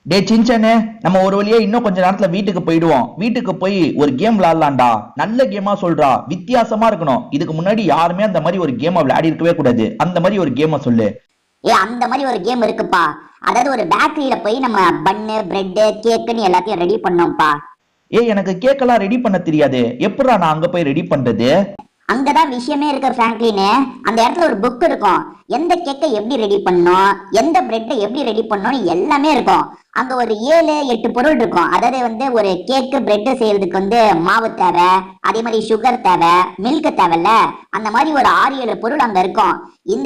டே சின்சனு, நம்ம ஒரு வழியா இன்னும் கொஞ்ச நேரத்துல வீட்டுக்கு போயிடுவோம். வீட்டுக்கு போய் ஒரு கேம் விளையாடலாம்டா. நல்ல கேமா சொல்றா, வித்தியாசமா இருக்கணும். இதுக்கு முன்னாடி யாருமே அந்த மாதிரி ஒரு கேமை விளையாடி இருக்கவே கூடாது. அந்த மாதிரி ஒரு கேமை சொல்லு. அந்த மாதிரி ஒரு கேம் இருக்குப்பா. அதாவது ஒரு பேக்கரியில போய் நம்ம பன்னு பிரெட் கேக்குன்னு எல்லாத்தையும் ரெடி பண்ணோம்ப்பா. எனக்கு கேக்கெல்லாம் ரெடி பண்ண தெரியாது. எப்படா நான் அங்க போய் ரெடி பண்றது? அங்கதான் விஷயமே இருக்கு பிராங்க்லின்னு. அந்த இடத்துல ஒரு புக் இருக்கும். எந்த கேக்கை எப்படி ரெடி பண்ணணும், எந்த பிரெட்டை எப்படி ரெடி பண்ணணும் எல்லாமே இருக்கும். அங்க ஒரு 7-8 பொருள் இருக்கும். அதாவது ஒரு கேக்கு பிரெட் செய்யறதுக்கு மாவு தேவை, அதே மாதிரி சுகர் தேவை, மில்க் தேவைல்ல. அந்த மாதிரி ஒரு 6-7 பொருள் அங்க இருக்கும்.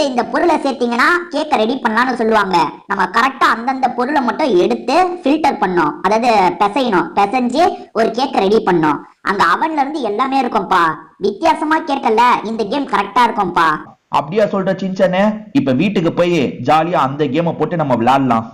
இந்த பொருளை சேர்த்தீங்கன்னா கேக்கை ரெடி பண்ணலாம்னு சொல்லுவாங்க. நம்ம கரெக்டா அந்தந்த பொருளை மட்டும் எடுத்து ஃபில்டர் பண்ணோம், அதாவது பிசையணும். பிசைஞ்சு ஒரு கேக்கை ரெடி பண்ணோம். அங்க அவன்ல இருந்து எல்லாமே இருக்கும்பா. வித்தியாசமா கேட்கல, இந்த கேம் கரெக்டா இருக்கும்பா. அப்படியா சொல்ற சின்சனு? இப்ப வீட்டுக்கு போய் ஜாலியா அந்த கேமை போட்டு நம்ம விளையாடலாம்.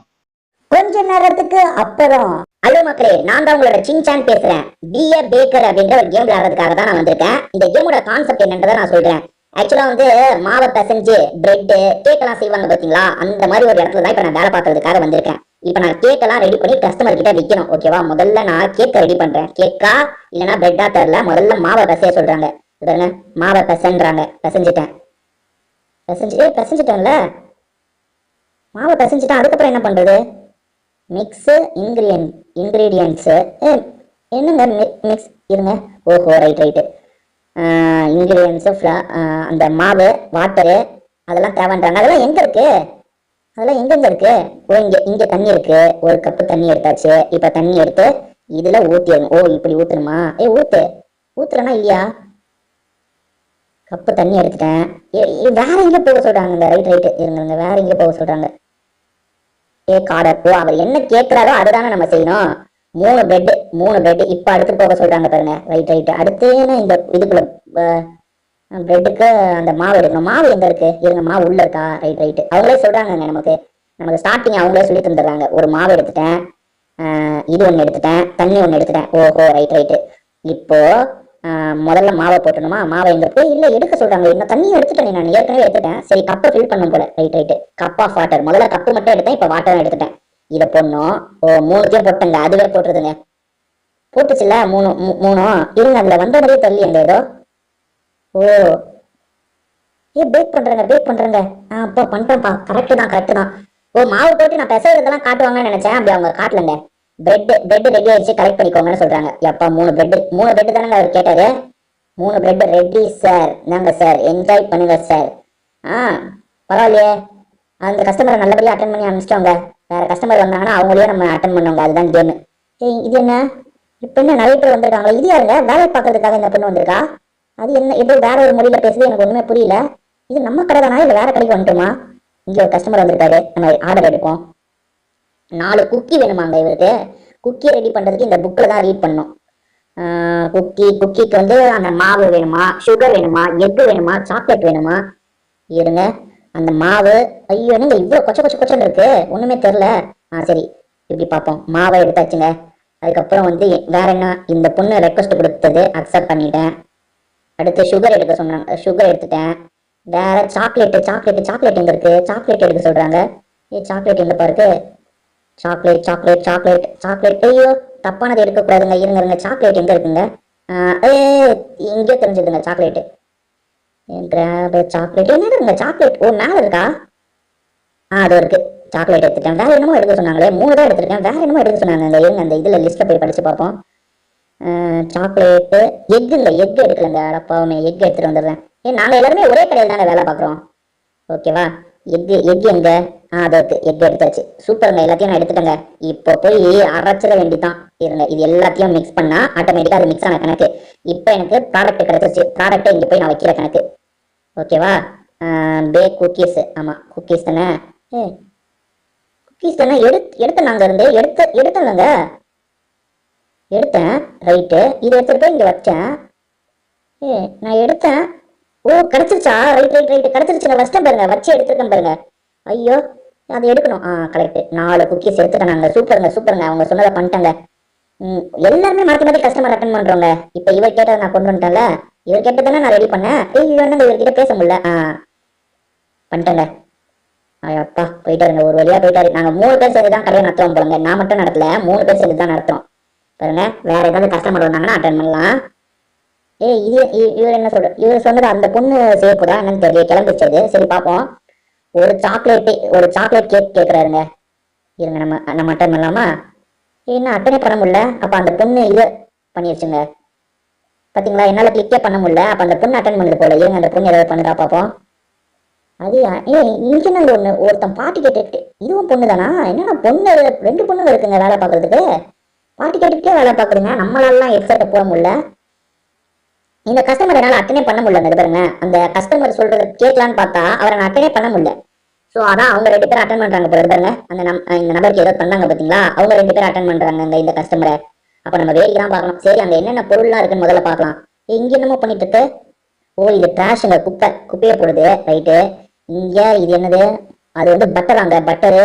கொஞ்ச நேரத்துக்கு அப்புறம், ஹலோ மக்களே, நான் தான் உங்களோட சின்சான் பேசுறேன். பி ஏ பேக்கர் அப்படின்ற ஒரு கேம் விளையாடுறதுக்காக தான் நான் வந்திருக்கேன். இந்த கேமோட கான்செப்ட் என்னன்றதை நான் சொல்றேன். ஆக்சுவலா மாவை பிசைஞ்சு பிரெட் கேக் எல்லாம் செய்வாங்க பாத்தீங்களா, அந்த மாதிரி ஒரு இடத்துல தான் இப்ப நான் வேலை பார்க்கறதுக்காக வந்திருக்கேன். இப்ப நான் கேக் எல்லாம் ரெடி பண்ணி கஸ்டமர் கிட்ட விற்கணும். ஓகேவா? முதல்ல நான் கேக் ரெடி பண்றேன். கேக்கா இல்லைன்னா பிரெட்டா தெரியல. முதல்ல மாவை பிசைய சொல்றாங்க. பாருங்க, மாவை பிசைன்றாங்க. பிசைஞ்சிட்டேன்ல. மாவை பிசைஞ்சிட்டேன். அதுக்கப்புறம் என்ன பண்றது? Mix ingredients. என்னங்க மிக்ஸ்? இருங்க. ஓஹோ, ரைட்டு. இன்கிரீடியன்ஸு, அந்த மாவு, வாட்டரு, அதெல்லாம் தேவைன்றாங்க. அதெல்லாம் எங்க இருக்கு? அதெல்லாம் எங்கெங்க இருக்கு? ஓ, இங்க தண்ணி இருக்கு. ஒரு கப்பு தண்ணி எடுத்தாச்சு. இப்ப தண்ணி எடுத்து இதுல ஊத்திடணும். ஓ, இப்படி ஊத்தணுமா? ஊத்துறனா இல்லையா? கப்பு தண்ணி எடுத்துட்டேன். வேற எங்க போக சொல்றாங்க? ரைட் இருங்க, வேற எங்க போக சொல்றாங்க? Cake order. ஓ, அவர் என்ன கேட்கிறாரோ அதுதானே நம்ம செய்யணும். 3 பிரெட் இப்ப அடுத்து போக சொல்றாங்க பாருங்க. ரைட். அடுத்து இந்த இதுக்குள்ள பிரெட்டுக்கு அந்த மாவு எடுக்கணும். மாவு எங்க இருக்கு? இருங்க, மாவு உள்ள இருக்கா? ரைட். அவங்களே சொல்றாங்க. நமக்கு ஸ்டார்டிங் அவங்களே சொல்லி தந்துடுறாங்க. ஒரு மாவு எடுத்துட்டேன், இது ஒண்ணு எடுத்துட்டேன், தண்ணி ஒண்ணு எடுத்துட்டேன். ஓஹோ, ரைட். இப்போ முதல்ல மாவை போட்டணுமா? மாவை எங்க போய் இல்ல எடுக்க சொல்றாங்க. என்ன தண்ணியும் எடுத்துட்டேன், நான் ஏற்கனவே எடுத்துட்டேன். சரி, கப்பை ஃபில் பண்ணும் போல. ரைட். Cup of water. முதல்ல கப்பு மட்டும் எடுத்தேன், இப்ப வாட்டரும் எடுத்துட்டேன். இதை போடணும். ஓ, 3த்தையும் போட்டேங்க. அதுவே போட்டுருதுங்க. போட்டுச்சுல 3 இருங்க. அதுல வந்தபடியே தள்ளி அந்த ஏதோ. ஓ, பேக் பண்றேங்க. அப்போ பண்றேன்ப்பா. கரெக்ட் தான். ஓ, மாவு போட்டு நான் பிசைறதெல்லாம் காட்டுவாங்கன்னு நினைச்சேன். அப்படி அவங்க காட்டலங்க. பிரெட் ரெடி ஆயிடுச்சு, கலெக்ட் பண்ணிக்கோங்கன்னு சொல்றாங்க. எப்பா 3 பிரெட் தானே அவர் கேட்டாரு. 3 பிரெட் ரெடி சார். நாங்க சார், என்ஜாய் பண்ணுங்க சார். பரவாயில்லையே. அந்த கஸ்டமரை நல்லபடியா அட்டன் பண்ணி அனுப்பிச்சிட்டோங்க. வேற கஸ்டமர் வந்தாங்கன்னா அவங்களையே நம்ம அட்டன் பண்ணுவாங்க. அதுதான் கேமு. இது என்ன? இப்ப என்ன நிறைய பேர் வந்திருக்காங்களா? இது யாருங்க? வேலை பார்க்கறதுக்காக இந்த பொண்ணு வந்திருக்கா? அது என்ன எப்படி வேற ஒரு மொழியில பேசுது? எனக்கு ஒண்ணுமே புரியல. இது நம்ம கடை தானா இல்ல வேற கடைக்கு வந்துட்டோமா? இங்க ஒரு கஸ்டமர் வந்திருக்காரு. நம்ம ஆர்டர் எடுப்போம். 4 குக்கி வேணுமாங்க இவருக்கு. குக்கி ரெடி பண்றதுக்கு இந்த புக்கில் தான் ரீட் பண்ணும். குக்கிக்கு அந்த மாவு வேணுமா, சுகர் வேணுமா, எக் வேணுமா, சாக்லேட் வேணுமா? இருங்க, அந்த மாவு. ஐயோ, என்னங்க இவ்வளவு கொச்சன்னு இருக்கு, ஒண்ணுமே தெரியல. சரி, இப்படி பார்ப்போம். மாவை எடுத்தாச்சுங்க. அதுக்கப்புறம் வேற என்ன? இந்த பொண்ணு ரெக்வஸ்ட் கொடுத்தது அக்செப்ட் பண்ணிட்டேன். அடுத்து சுகர் எடுக்க சொன்னாங்க. சுகர் எடுத்துட்டேன். வேற சாக்லேட் எங்க இருக்கு? சாக்லேட் எடுக்க சொல்றாங்க. சாக்லேட் எங்கப்பா இருக்கு? சாக்லேட். ஐயோ, தப்பானது எடுக்க கூடாதுங்க. இருங்க, சாக்லேட் எங்க இருக்குங்க? இங்கே தெரிஞ்சதுங்க. சாக்லேட் என்னதுங்க? சாக்லேட் ஓ மேல இருக்கா? அது இருக்கு. சாக்லேட் எடுத்துட்டேன். வேற என்னமோ எடுக்க சொன்னாங்களே. 3 தான் எடுத்துருக்கேன். வேற என்னமோ எடுக்க சொன்னாங்க. இருங்க, அந்த இதுல லிஸ்ட்ல போய் படிச்சு பார்ப்போம். சாக்லேட், எக் எடுக்கலங்க. அடப்பாவுமே, எக் எடுத்துட்டு வந்துடுறேன். நாங்க எல்லாருமே ஒரே கடையில் தாங்க வேலை பார்க்குறோம். ஓகேவா? எக் எங்க? அது எக் எடுத்தாச்சு. சூப்பருங்க, எல்லாத்தையும் நான் எடுத்துட்டேங்க. இப்போ போய் அரைச்சிட வேண்டிதான். இருங்க, இது எல்லாத்தையும் மிக்ஸ் பண்ணா ஆட்டோமேட்டிக்கா அது மிக்ஸ் ஆன கணக்கு. இப்போ எனக்கு ப்ராடக்ட் கிடைச்சிருச்சு. ப்ராடக்ட்டை இங்கே போய் நான் வைக்கிற கணக்கு. ஓகேவா? Bake cookies. ஆமா, குக்கீஸ் தானே. குக்கீஸ் தானே எடுத்தேன். நாங்க இருந்து எடுத்தேங்க. எடுத்தேன். ரைட்டு. இதை எடுத்துட்டு போய் இங்க வச்சேன். நான் எடுத்தேன். ஓ, கிடைச்சிருச்சா? ரைட் கிடைச்சிருச்சுங்க. வச்சிட்டேன் பாருங்க. வச்சு எடுத்துருக்கேன் பாருங்க. ஐயோ, அதை எடுக்கணும். கரெக்ட். 4 குக்கீஸ் எடுத்துட்டேன் நாங்க. சூப்பருங்க. அவங்க சொன்னதை பண்ணிட்டாங்க. எல்லாருமே மாத்தி கஸ்டமர் அட்டன் பண்றோங்க. இப்ப இவர் கேட்டதை நான் கொண்டு வந்துட்டேன்ல. இவர் கேட்டதானே நான் ரெடி பண்ணேன். என்னங்க இவர்கிட்ட பேச முடியல. பண்ணிட்டேங்க. அப்பா போயிட்டாருங்க, ஒரு வழியா போயிட்டாரு. நாங்க 3 பேர் சேர்ந்து தான் கடையை நடத்துவோம் போலங்க. நான் மட்டும் நடத்தல, 3 பேர் சேர்ந்து தான் நடத்துறோம். பாருங்க, வேற ஏதாவது கஸ்டமர் வந்தாங்கன்னா அட்டன் பண்ணலாம். இவர் என்ன சொல்ற, இவர் சொன்னது அந்த பொண்ணு சேஃபுதான் என்னன்னு தெரியல, கிளம்பிச்சது. சரி பாப்போம். ஒரு சாக்லேட் கேக் கேட்கறாருங்க. இருங்க, நம்ம அட்டன் பண்ணலாமா? என்ன அட்டனே பண்ண முடியல? அப்ப அந்த பொண்ணு இதை பண்ணிருச்சுங்க. பாத்தீங்களா, என்னால கிளிக்கே பண்ண முடியல. அப்ப அந்த பொண்ணு அட்டன் பண்ணுது போல. இருங்க, அந்த பொண்ணு ஏதாவது பண்ணுதா பாப்போம். அது இங்க ஒண்ணு ஒருத்தன் பாட்டு கேட்டுட்டு, இதுவும் பொண்ணு தானா? என்னன்னா பொண்ணு 2 பொண்ணுங்க இருக்குங்க வேலை பாக்குறதுக்கு. பாட்டு கேட்டுக்கிட்டே வேலை பாக்குறீங்க. நம்மளால ஹெட்செட்டை போட முடியல. இந்த கஸ்டமர் என்னால அட்டனே பண்ண முடியல. பாருங்க, அந்த கஸ்டமர் சொல்றதை கேட்கலான்னு பார்த்தா அவரை நான் அட்டனே பண்ண முடியல. ஸோ அதான் அவங்க 2 பேரும் அட்டன் பண்றாங்க போல. பாருங்க, இந்த நபருக்கு ஏதோ பண்ணாங்க பாத்தீங்களா, அவங்க 2 பேரும் அட்டன் பண்றாங்க இந்த கஸ்டமரை. அப்ப நம்ம வேடிக்கை தான் பார்க்கணும். சரி, அங்க என்னென்ன பொருள்லாம் இருக்குன்னு முதல்ல பார்க்கலாம். இங்க என்னமோ பண்ணிட்டு இருக்கு. ஓ, இது டிராஷுங்க, குப்பையை போடுது. ரைட்டு. இங்க இது என்னது? அது வந்து பட்டராங்க, பட்டரு.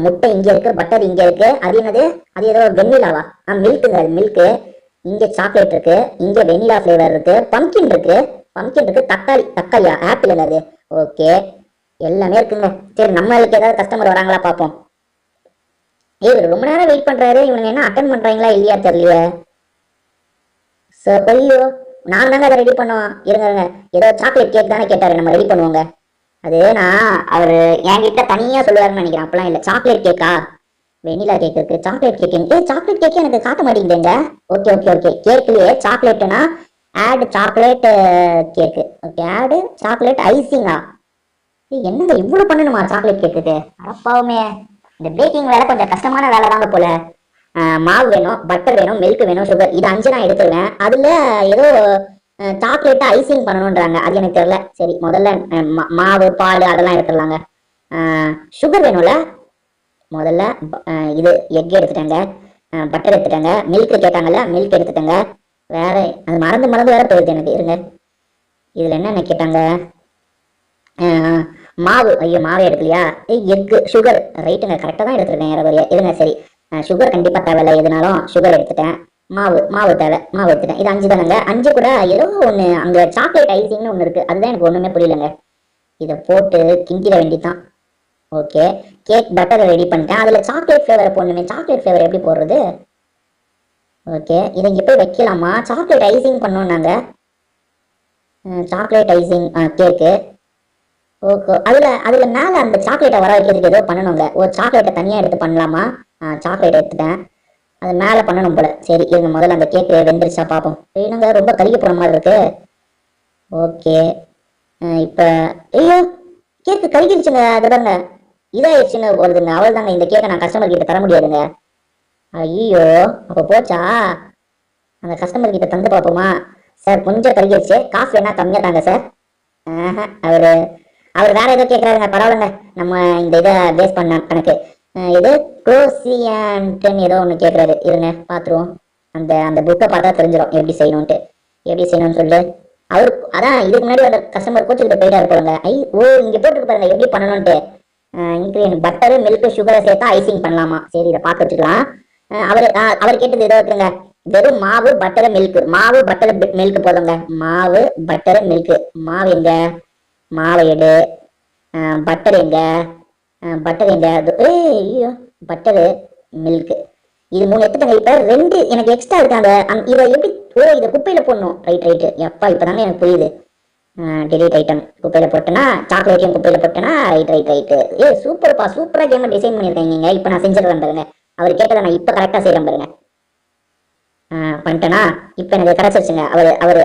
முட்டை இங்க இருக்கு, பட்டர் இங்க இருக்கு. அது என்னது? அது ஏதோ வெண்ணிலாவா? மில்க்குங்க, அது மில்க்கு. இங்க சாக்லேட் இருக்கு, இங்க வெண்ணிலா ஃபிளேவர் இருக்கு, பம்கின் இருக்கு, தக்காளியா, ஆப்பிள் அது. ஓகே, எல்லாமே இருக்குங்க. சரி, நம்மளுக்கு ஏதாவது கஸ்டமர் வராங்களா பாப்போம். இவர் ரொம்ப நேரம் வெயிட் பண்றாரு. இவங்க என்ன அட்டன் பண்றாங்களா இல்லையா தெரியலையே. ஐயோ, நான் தாங்க அதை ரெடி பண்ணுவோம். இருங்க, ஏதோ சாக்லேட் கேக் தானே கேட்டாரு, நம்ம ரெடி பண்ணுவோங்க. அது அவரு என்கிட்ட தனியா சொல்லுவாருன்னு நினைக்கிறேன். அப்பெல்லாம் இல்ல. சாக்லேட் கேக்கா? வெனிலா கேக் இருக்கு, சாக்லேட் கேக். சாக்லேட் கேக் எனக்கு காட்ட மாட்டேங்குதுங்க. ஓகே, கேக்லயே சாக்லேட்னா add chocolate cake. Okay, add chocolate ஐசிங்கா? என்னங்க இவ்வளவு பண்ணணுமா சாக்லேட் கேக்குக்கு? அடப்பாவுமே, இந்த பேக்கிங் வேலை கொஞ்சம் கஷ்டமான வேலை தாங்க போல. மாவு வேணும், பட்டர் வேணும், மில்க் வேணும், சுகர், இது 5 நான் எடுத்துருவேன். அதுல ஏதோ சாக்லேட்டை ஐசிங் பண்ணணும்ன்றாங்க. அது எனக்கு தெரியல. சரி, முதல்ல மாவு, பால் அதெல்லாம் எடுத்துடலாங்க. சுகர் வேணும்ல. முதல்ல இது எக் எடுத்துட்டேங்க, பட்டர் எடுத்துட்டேங்க, மில்க் கேட்டாங்கல்ல, மில்க் எடுத்துட்டேங்க. வேற அது மறந்து வேற போயிடுது எனக்கு. இருங்க, இதுல என்ன கேட்டாங்க? மாவு. ஐயோ, மாவே எடுக்கலையா? Egg, sugar. ரைட்டுங்க, கரெக்டாக தான் எடுத்துருக்கேன். இருங்க, சரி, சுகர் கண்டிப்பா தேவையில்ல, எதுனாலும் சுகர் எடுத்துட்டேன். மாவு தேவை, மாவு எடுத்துட்டேன். இது 5 தானங்க. 5 கூட ஏதோ ஒண்ணு அங்க சாக்லேட் ஐசிங்னு ஒண்ணு இருக்கு. அதுதான் எனக்கு ஒண்ணுமே புரியலங்க. இதை போட்டு கிண்டிட வேண்டிதான். ஓகே, கேக் பட்டரை ரெடி பண்ணிட்டேன். அதுல சாக்லேட் ஃபிளேவர் போடணுமே. சாக்லேட் ஃபிளேவர் எப்படி போடுறது? ஓகே, இதை இங்க போய் வைக்கலாமா? சாக்லேட் ஐசிங் பண்ணோம் நாங்க. சாக்லேட் ஐசிங் கேக்கு. ஓகே, அதுல மேல அந்த சாக்லேட்டை வர வைக்கிறதுக்கு ஏதோ பண்ணணுங்க. ஒரு சாக்லேட்டை தனியா எடுத்து பண்ணலாமா? சாக்லேட் எடுத்துட்டேன், அது மேல பண்ணணும் போல. சரி, இருங்க, முதல்ல அந்த கேக்கு வெந்துருச்சா பாப்போம். என்னங்க ரொம்ப கருகி போன மாதிரி இருக்கு. ஓகே, இப்ப ஐயோ, கேக்கு கருகிடுச்சுங்க. அது பாருங்க, இதாயிடுச்சுங்க போகுதுங்க. அவள் தாங்க, இந்த கேக்கை நான் கஸ்டமர் கிட்ட தர முடியாதுங்க. ஐயோ, அப்ப போச்சா? அந்த கஸ்டமர் கிட்ட தந்து பார்ப்போமா? சார், கொஞ்சம் கருகிடுச்சு, காசு வேணா கம்மியா தாங்க சார். அவர் வேற ஏதோ கேட்கறாருங்க. பரவாயில்லங்க, நம்ம இந்த இதை பேஸ் பண்ண கணக்கு. இது குளோசியன்ட்னு ஏதோ ஒன்று கேட்கறாரு. இருங்க, பார்த்துருவோம். அந்த புக்கை பார்த்தா தெரிஞ்சிடும் எப்படி செய்யணும்னு சொல்லு. அவரு அதான் இதுக்கு முன்னாடி அந்த கஸ்டமர் கோச்சுக்கிட்ட போயிட்டாரு போலுங்க. இங்க போட்டுருக்கு பாருங்க எப்படி பண்ணணும்ட்டு. இன்கிரீடியன்ட் பட்டரு, மில்க், சுகரை சேர்த்தா ஐசிங் பண்ணலாமா? சரி, இதை பார்த்து வச்சுக்கலாம். அவர் கேட்டது ஏதோ இருக்குங்க. வெறும் மாவு, பட்டரு, மில்க். மாவு, பட்டரு, மில்க் போதுங்க. மாவு, பட்டரு, மில்க். மாவு எங்க? மாவை எடு. பட்டர் எங்க? ஐயோ, பட்டரு, மில்க், இது 3 எடுத்துட்டேங்க. இப்ப 2 எனக்கு எக்ஸ்ட்ரா இருக்காங்க. இதை எப்படி? இதை குப்பையில போடணும். ரைட். எப்பா, இப்பதாங்க எனக்கு புரியுது. டெலிட் ஐட்டம் குப்பையில போட்டேன்னா, சாக்லேட்டையும் குப்பையில போட்டேன்னா. ரைட். சூப்பரா கேம் டிசைன் பண்ணிருக்கீங்க நீங்க. இப்ப நான் செஞ்சிடறேன் பாருங்க. அவர் கேட்டதை நான் இப்ப கரெக்டா செய்யறேன் பாருங்க. பண்ணிட்டேனா? இப்ப எனக்கு கிடைச்சிருச்சுங்க.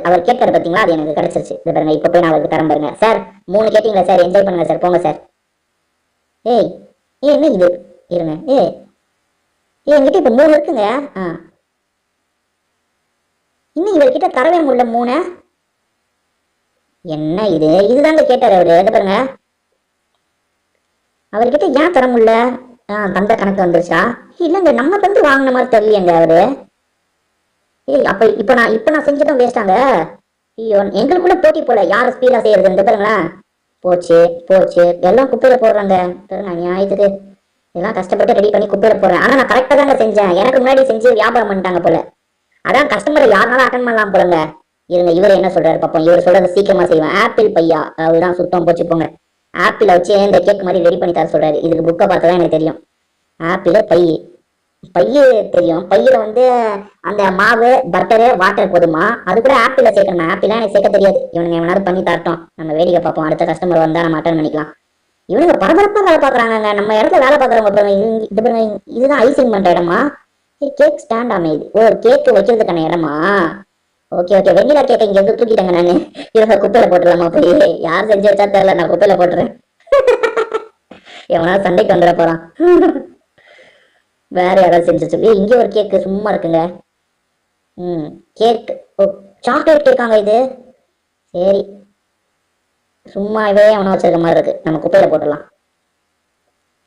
அவர் கேட்கறது பாத்தீங்களா, அது எனக்கு கிடைச்சிருச்சு. இது பாருங்க, இப்ப போய் நான் அவருக்கு தரம் பாருங்க. சார், 3 கேட்டீங்களா சார்? என்ஜாய் பண்ணுங்க சார், போங்க சார். என்ன இது? இருங்க, என்கிட்ட இப்ப 3 இருக்குங்க. இன்னும் இவர்கிட்ட தரவே முடியல 3. என்ன இதுதாங்க கேட்டாரு அவரு. எது பாருங்க, அவர்கிட்ட ஏன் தர முடியல? தந்த கணக்கு வந்துருச்சா? இல்லங்க, நம்ம தந்து வாங்கின மாதிரி தெரியலங்க அவரு. அப்ப இப்ப நான் செஞ்சதும் வேஸ்டாங்க. ஐயோ, எங்களுக்குள்ள போட்டி போல, யாரு ஸ்பீடா செய்யறதுன்னு பாருங்களேன். போச்சு எல்லாம் குப்பையில போடுறாங்க. நியாயத்துக்கு எல்லாம் கஷ்டப்பட்டு ரெடி பண்ணி குப்பையில போடுறேன். ஆனா நான் கரெக்டா தாங்க செஞ்சேன். எனக்கு முன்னாடி செஞ்சு வியாபாரம் பண்ணிட்டாங்க போல. அதான் கஸ்டமரை யாருனாலும் அட்டன் பண்ணலாம் போலங்க. இருங்க, இவர் என்ன சொல்றாரு பாப்போம். இவர் சொல்றது சீக்கிரமா செய்வேன். ஆப்பிள் பையா, அதுதான் சுத்தம் போச்சு போங்க. ஆப்பிள வச்சு இந்த கேக் மாதிரி ரெடி பண்ணி தர சொல்றாரு. இதுக்கு புக்கை பார்த்தா எனக்கு தெரியும். ஆப்பிள் பைய தெரியும். பையில வந்து அந்த மாவு, பட்டரு, வாட்டர் போதுமா? அது கூட ஆப்பிள சேர்க்கணுமா? ஆப்பிளா எனக்கு சேர்க்க தெரியாது. இவனுங்க எவனாவது பண்ணி தரட்டும், நம்ம வேடிக்கை பார்ப்போம். அடுத்த கஸ்டமர் வந்தா நம்ம அட்டன் பண்ணிக்கலாம். இவனுங்க பரபரப்பா வேலை பாக்குறாங்க. நம்ம இடத்துல வேலை பாக்குறவங்க பாருங்க. இதுதான் ஐசிங் பண்ற இடமா? கேக் ஸ்டாண்ட் அமைது. ஓ, கேக் வைக்கிறதுக்கான இடமா? Okay okay. வெண்ணிலா கேக் இங்க இருந்து தூக்கிட்டாங்க. நானு இவங்க குப்பையில போட்டுடலாமா? போய் யார் செஞ்சு வச்சா தெரியல, நான் குப்பையில போட்டுறேன். எவனாவது சண்டைக்கு வந்துட போறான். வேற யாராவது செஞ்சு சொல்லி. இங்க ஒரு கேக்கு சும்மா இருக்குங்க. கேக். ஓ, சாக்லேட் கேக்காங்க இது. சரி, சும்மாவே அவனை வச்சிருக்க மாதிரி இருக்கு. நம்ம குப்பையில போட்டுடலாம்.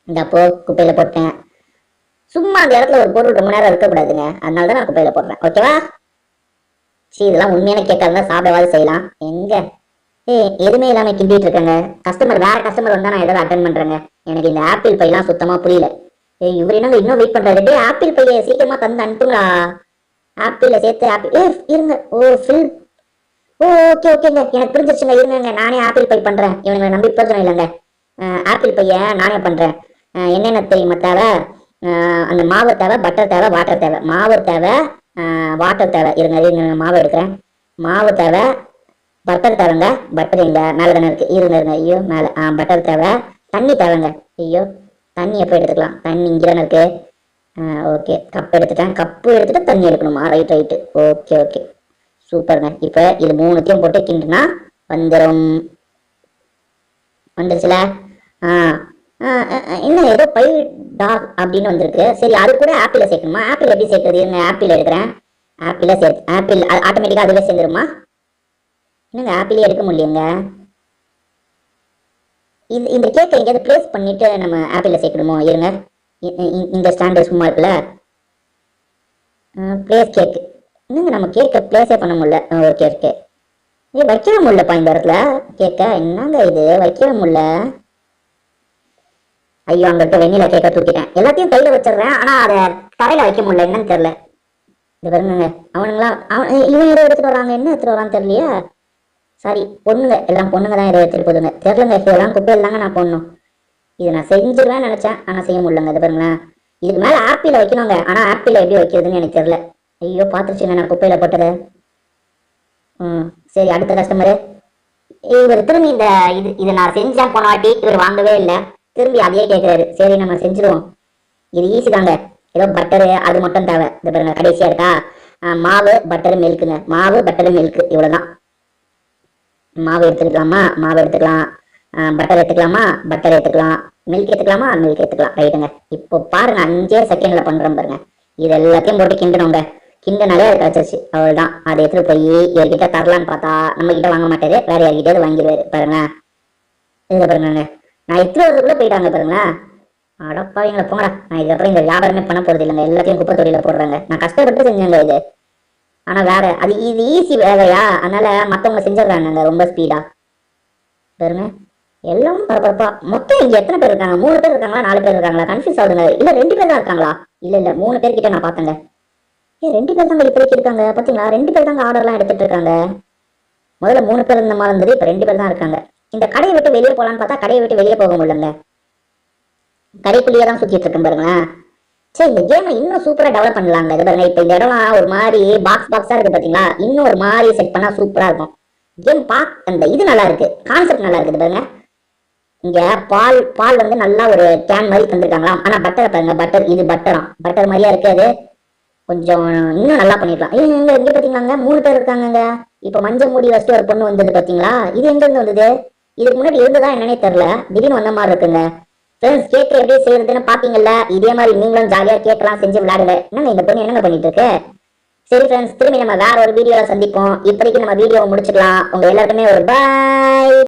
இந்த அப்போ குப்பையில போட்டேன். சும்மா அந்த இடத்துல ஒரு பொருள் ரொம்ப நேரம் இருக்கக்கூடாதுங்க, அதனால தான் நான் குப்பையில போடுறேன். ஓகேவா? சரி, இதெல்லாம் உண்மையான கேட்கா இருந்தா சாப்பிடவாது செய்யலாம். எங்க எதுவுமே இல்லாம கிண்டிட்டு இருக்கேங்க. வேற கஸ்டமர் வந்தா நான் எதாவது அட்டன் பண்றேங்க. எனக்கு இந்த ஆப்பிள் பையெல்லாம் சுத்தமா புரியல. இவர் என்ன இன்னும் வெயிட் பண்றாரு? ஆப்பிள் பைய சீக்கிரமா தந்து அனுப்புங்களா? ஆப்பிள்ல சேர்த்து ஆப்பிள் இருங்க. ஓ, ஃபில். ஓ, ஓகே ஓகேங்க, எனக்கு புரிஞ்சிருச்சுங்க. இருங்க, நானே ஆப்பிள் பை பண்றேன். இவனுங்க நம்பி பிரச்சனை இல்லைங்க. ஆப்பிள் பைய நானே பண்றேன். என்னென்ன தெரியுமா தேவை? அந்த மாவு தேவை, பட்டர் தேவை, வாட்டர் தேவை. மாவு தேவை, வாட்டர் தேவை. இருங்க மாவு எடுக்கிறேன். மாவு தேவை, பட்டர் தேவைங்க. பட்டர் எங்க மேலே தானே இருக்கு. இருங்க. ஐயோ, மேலே. பட்டர் தேவை. தண்ணி தேவைங்க. ஐயோ, தண்ணி எப்போ எடுத்துக்கலாம்? தண்ணி இங்கே தானே இருக்கு. ஓகே, கப் எடுத்துட்டேன். கப்பு எடுத்துட்டு தண்ணி எடுக்கணுமா? ரைட்டு. ஓகே ஓகே, சூப்பருங்க. இப்போ இது மூணுத்தையும் போட்டு கிண்டுனா வந்துருச்சுல. இன்னும் ஏதோ பை டாக் அப்படின்னு வந்திருக்கு. சரி, அது கூட ஆப்பிள சேர்க்கணுமா? ஆப்பிள் எப்படி சேர்க்கறது? இருங்க, ஆப்பிள் எடுக்கிறேன். ஆப்பிள சேர்த்து ஆப்பிள் ஆட்டோமேட்டிக்கா அதுவே சேர்ந்துருமா? என்னங்க ஆப்பிளே எடுக்க முடியலங்க. இந்த கேக்கை எங்கேயாவது பிளேஸ் பண்ணிட்டு நம்ம ஆப்பிள சேர்க்கணுமோ? இருங்க, இந்த ஸ்டாண்டு சும்மா இருக்குல்ல. Place cake. என்னங்க நம்ம கேக்கை பிளேஸே பண்ண முடியல. ஓகே வைக்க முடியலப்பா இந்த இடத்துல கேக்க. என்னங்க இது வைக்க முடியல? ஐயோ, அங்க இருக்க வெண்ணில கேக்க தூக்கிட்டேன். எல்லாத்தையும் கையில வச்சிடுறேன், ஆனா அதை தரையில வைக்க முடியல. என்னன்னு தெரியல. இது பாருங்க, இவன் ஏதோ எடுத்துட்டு வராங்க. என்ன எடுத்துட்டு வரான்னு தெரியலையா? சாரி, பொண்ணுங்க எல்லாம் பொண்ணுங்க தான் ஏதோ எடுத்துட்டு போதுங்க. தெரியலங்க, இதெல்லாம் குப்பையில் தாங்க நான் போடணும். இதை நான் செஞ்சிருவேன் நினைச்சேன், ஆனா செய்ய முடியலங்க. இது பாருங்களேன், இதுக்கு மேல ஆப்பிள வைக்கணுங்க. ஆனா ஆப்பிள எப்படி வைக்கிறதுன்னு எனக்கு தெரியல. ஐயோ, பாத்துருச்சுங்க நான் குப்பையில போட்டது. சரி, அடுத்த கஸ்டமரு. இவர் திரும்பி இதை நான் செஞ்சேன் போன வாட்டி, இவர் வாங்கவே இல்லை. திரும்பி அதையே கேட்கிறாரு. சரி, நம்ம செஞ்சிருவோம். இது ஈஸி தாங்க. ஏதோ பட்டரு அது மட்டும் தேவை. இந்த பாருங்க, கடைசியா இருக்கா மாவு, பட்டரு, மில்க்குங்க. மாவு, பட்டரு, மில்க், இவ்வளவுதான். மாவு எடுத்துக்கலாமா? மாவு எடுத்துக்கலாம். பட்டர் எடுத்துக்கலாமா? பட்டர் எடுத்துக்கலாம். மில்க் எடுத்துக்கலாமா? மில்க் எடுத்துக்கலாம். ரைட்டுங்க. இப்போ பாருங்க, 5 செகண்ட்ல பண்றோம் பாருங்க. இது எல்லாத்தையும் போட்டு கிண்டணுங்க. கிண்டனாலே அது கிடைச்சிருச்சு. அவ்வளவுதான். அதை எடுத்துட்டு போய் இவர்கிட்ட தரலான்னு பார்த்தா நம்ம கிட்ட வாங்க மாட்டாரு, வேற யார்கிட்டயாவது வாங்கிடுவாரு. பாருங்க, இதுல பாருங்க, நான் எடுத்துட்டு வரதுக்குள்ள போயிட்டாங்க பாருங்களேன். அடப்பாவீங்களா, போங்கடா. நான் இதுக்கப்புறம் இந்த வியாபாரமே பண்ண போறது இல்லைங்க. எல்லாத்தையும் குப்பை தொழில போடுறாங்க. நான் கஷ்டப்பட்டு செஞ்சேங்க இது. ஆனா வேற இது ஈஸி வேலையா, அதனால மத்தவங்க செஞ்சிடறாங்க ரொம்ப ஸ்பீடா. பாருங்க, எல்லாம் பரபரப்பா. மொத்தம் இங்க எத்தனை பேர் இருக்காங்க? 3 பேர் இருக்காங்களா, 4 பேர் இருக்காங்களா? கன்ஃபியூஸ் ஆகுதுங்க. இல்ல 2 பேர் தான் இருக்காங்களா? இல்ல 3 பேர் கிட்ட நான் பார்த்தேங்க. 2 பேர் தாங்க இப்போதைக்கு இருக்காங்க. பாத்தீங்களா, 2 பேர் தாங்க ஆர்டர்லாம் எடுத்துட்டு இருக்காங்க. முதல்ல 3 பேர் இருந்த மாதிரி இருந்தது, இப்ப 2 பேர் தான் இருக்காங்க. இந்த கடையை விட்டு வெளியே போலான்னு பார்த்தா கடையை விட்டு வெளியே போக முடியலங்க. கடைக்குள்ளேயே தான் சுத்திட்டு இருக்கேன் பாருங்களேன். சரி, இந்த கேமை இன்னும் சூப்பரா டெவலப் பண்ணலாங்க. இது பாருங்க, இப்ப இந்த இடம்லாம் ஒரு மாதிரி பாக்ஸா இருக்கு பாத்தீங்களா? இன்னும் ஒரு மாதிரி செட் பண்ணா சூப்பரா இருக்கும். கேம் அந்த இது நல்லா இருக்கு, கான்செப்ட் நல்லா இருக்குது பாருங்க. இங்க பால் வந்து நல்லா ஒரு கேன் மாதிரி தந்திருக்காங்களா. ஆனா பட்டரை பாருங்க, இது பட்டர் மாதிரியா இருக்கு. அது கொஞ்சம் இன்னும் நல்லா பண்ணிடலாம். இங்க பாத்தீங்களாங்க 3 பேர் இருக்காங்க. இப்ப மஞ்சள் மூடி வச்சுட்டு ஒரு பொண்ணு வந்தது பாத்தீங்களா? இது எங்க இருந்து வந்தது? இதுக்கு முன்னாடி இருந்ததா என்னன்னே தெரியல, திடீர்னு வந்த மாதிரி இருக்குங்க. ஃப்ரெண்ட்ஸ், கேக் எப்படி செய்யறதுன்னு பாத்தீங்கல்ல? இதே மாதிரி நீங்களும் ஜாலியா கேட்கலாம் செஞ்சு விளையாடுங்க. என்னங்க இந்த பொண்ணு என்னங்க பண்ணிட்டு இருக்கு? சரி ஃப்ரெண்ட்ஸ், திரும்பி நம்ம வேற ஒரு வீடியோல சந்திப்போம். இப்போதைக்கு நம்ம வீடியோவை முடிச்சுக்கலாம். உங்க எல்லாருக்குமே ஒரு பாய்.